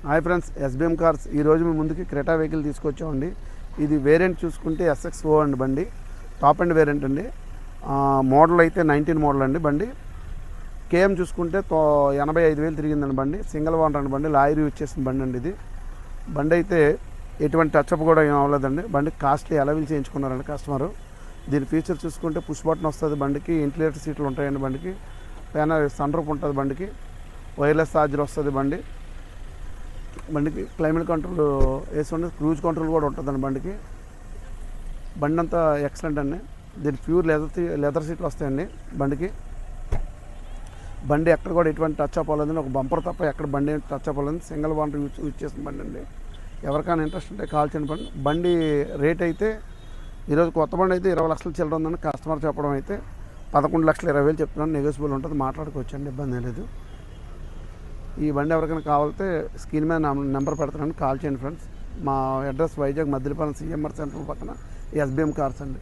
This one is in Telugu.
హాయ్ ఫ్రెండ్స్, ఎస్బిఎం కార్స్ ఈరోజు మీ ముందుకి క్రెటా వెహికల్ తీసుకొచ్చామండి. ఇది వేరియంట్ చూసుకుంటే SX-O అండి. బండి టాప్ అండ్ వేరియంట్ అండి. మోడల్ అయితే 19 మోడల్ అండి. బండి కేఎం చూసుకుంటే 85,000 తిరిగిందండి. బండి సింగిల్ ఓనర్ అండి. బండి లాయర్ యూజ్ చేసిన బండి అండి. ఇది బండి అయితే ఎటువంటి టచ్అప్ కూడా ఏం అవ్వలేదండి. బండి కాస్ట్లీ అలవిల్ చేయించుకున్నారండి కస్టమరు. దీని ఫీచర్ చూసుకుంటే పుష్ బటన్ వస్తుంది. బండికి ఇంటిలేటర్ సీట్లు ఉంటాయండి. బండికి పైన సన్ రూఫ్ ఉంటుంది. బండికి వైర్లెస్ ఛార్జర్ వస్తుంది. బండికి క్లైమేట్ కంట్రోల్ వేసి ఉండే క్రూజ్ కంట్రోల్ కూడా ఉంటుందండి. బండి అంతా ఎక్సలెంట్ అండి. దీనికి ప్యూర్ లెదర్ సీట్లు వస్తాయండి. బండి ఎక్కడ కూడా ఎటువంటి టచ్ అప్ అవ్వలేదండి. ఒక బంపర్ తప్ప ఎక్కడ బండి టచ్ అప్ అవ్వలేదు. సింగిల్ ఓనర్ యూజ్ చేసిన బండి అండి. ఎవరికైనా ఇంట్రెస్ట్ ఉంటే కాల్ చేయండి. బండి రేట్ అయితే ఈరోజు కొత్త బండి అయితే 20 లక్షలు చిల్లర ఉందని కస్టమర్ చెప్పడం అయితే 11,20,000 చెప్తున్నాను. నెగోసిబుల్ ఉంటుంది, మాట్లాడుకోవచ్చండి, ఇబ్బంది లేదు. ఈ బండి ఎవరికైనా కావాలంటే స్క్రీన్ మీద నెంబర్ పెడతానండి, కాల్ చేయండి ఫ్రెండ్స్. మా address Vizag Maddilapalem CMR centre పక్కన SBM కార్స్ అండి.